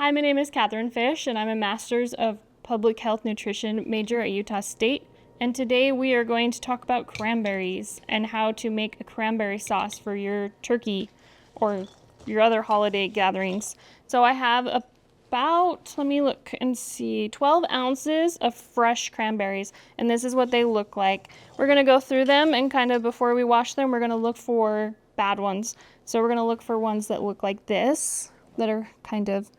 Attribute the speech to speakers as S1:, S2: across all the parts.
S1: Hi, my name is Catherine Fish, and I'm a Master's of Public Health Nutrition major at Utah State. And today we are going to talk about cranberries and how to make a cranberry sauce for your turkey or your other holiday gatherings. So I have about, let me look and see, 12 ounces of fresh cranberries, and this is what they look like. We're going to go through them, and kind of before we wash them, we're going to look for bad ones. So we're going to look for ones that look like this, that are kind of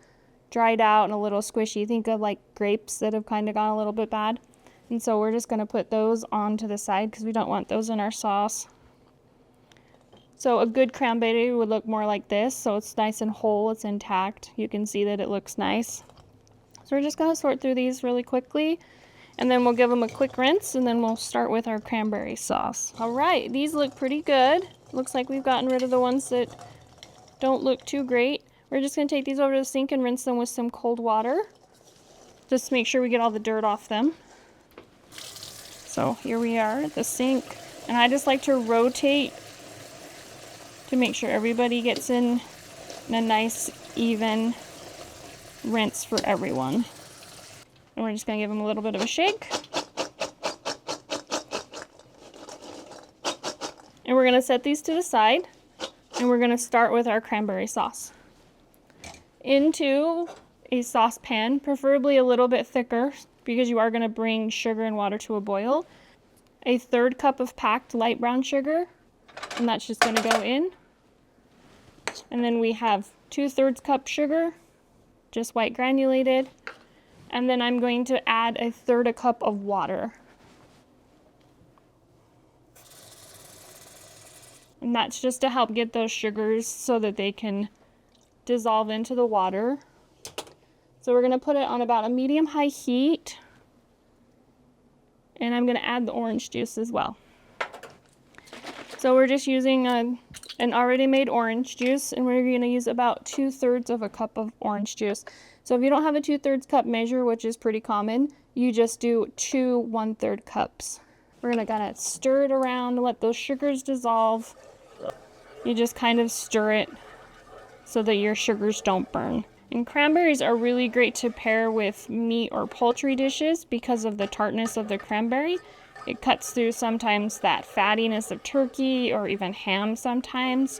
S1: dried out and a little squishy. Think of like grapes that have kind of gone a little bit bad. And so we're just going to put those onto the side because we don't want those in our sauce. So a good cranberry would look more like this. So it's nice and whole, it's intact. You can see that it looks nice. So we're just going to sort through these really quickly, and then we'll give them a quick rinse, and then we'll start with our cranberry sauce. All right, these look pretty good. Looks like we've gotten rid of the ones that don't look too great. We're just going to take these over to the sink and rinse them with some cold water. Just to make sure we get all the dirt off them. So here we are at the sink. And I just like to rotate to make sure everybody gets in a nice, even rinse for everyone. And we're just going to give them a little bit of a shake. And we're going to set these to the side. And we're going to start with our cranberry sauce. Into a saucepan, preferably a little bit thicker because you are going to bring sugar and water to a boil. A 1/3 cup of packed light brown sugar, and that's just going to go in. And then we have 2/3 cup sugar, just white granulated. And then I'm going to add a 1/3 cup of water. And that's just to help get those sugars so that they can dissolve into the water. So we're going to put it on about a medium-high heat. And I'm going to add the orange juice as well. So we're just using an already made orange juice, and we're going to use about 2/3 of a cup of orange juice. So if you don't have a 2/3 cup measure, which is pretty common, you just do 2 1/3 cups. We're going to kind of stir it around, let those sugars dissolve. You just kind of stir it so that your sugars don't burn. And cranberries are really great to pair with meat or poultry dishes because of the tartness of the cranberry. It cuts through sometimes that fattiness of turkey or even ham sometimes.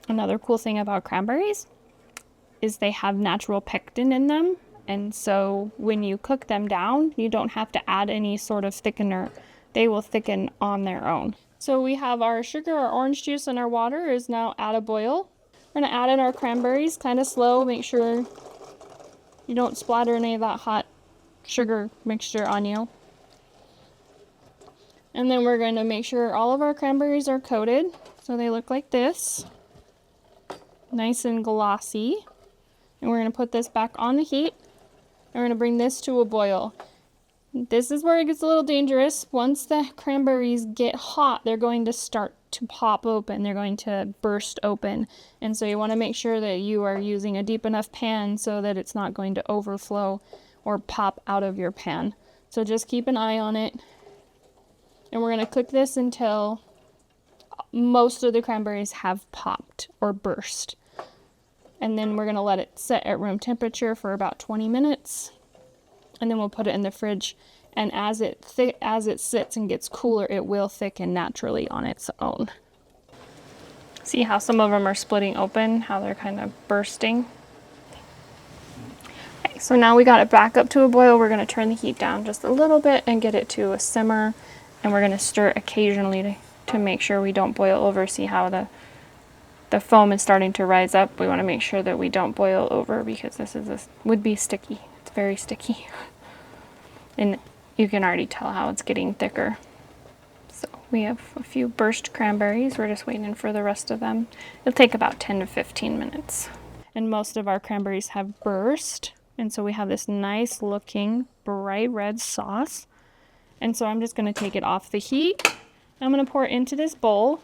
S1: Another cool thing about cranberries is they have natural pectin in them. And so when you cook them down, you don't have to add any sort of thickener. They will thicken on their own. So we have our sugar, our orange juice, and our water is now at a boil. We're going to add in our cranberries kind of slow. Make sure you don't splatter any of that hot sugar mixture on you. And then we're going to make sure all of our cranberries are coated. So they look like this. Nice and glossy. And we're going to put this back on the heat. And we're going to bring this to a boil. This is where it gets a little dangerous. Once the cranberries get hot, they're going to start to pop open. They're going to burst open. And so you want to make sure that you are using a deep enough pan so that it's not going to overflow or pop out of your pan. So just keep an eye on it. And we're going to cook this until most of the cranberries have popped or burst. And then we're going to let it sit at room temperature for about 20 minutes. And then we'll put it in the fridge, and as it sits and gets cooler, it will thicken naturally on its own. See how some of them are splitting open, how they're kind of bursting? Okay, so now we got it back up to a boil. We're going to turn the heat down just a little bit and get it to a simmer, and we're going to stir occasionally to make sure we don't boil over. See how the foam is starting to rise up? We want to make sure that we don't boil over because this would be sticky. It's very sticky. And you can already tell how it's getting thicker. So we have a few burst cranberries. We're just waiting for the rest of them. It'll take about 10 to 15 minutes. And most of our cranberries have burst. And so we have this nice looking bright red sauce. And so I'm just going to take it off the heat. I'm going to pour it into this bowl.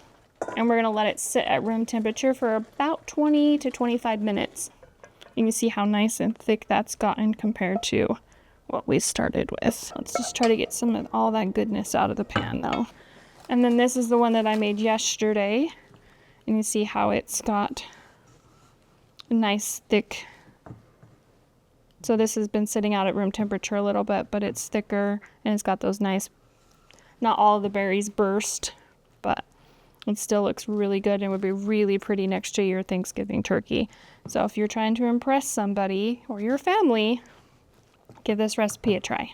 S1: And we're going to let it sit at room temperature for about 20 to 25 minutes. You can see how nice and thick that's gotten compared to what we started with. Let's just try to get some of all that goodness out of the pan though. And then this is the one that I made yesterday. And you see how it's got a nice thick So this has been sitting out at room temperature a little bit, but it's thicker and it's got those nice, not all of the berries burst, but it still looks really good and would be really pretty next to your Thanksgiving turkey. So if you're trying to impress somebody or your family, give this recipe a try.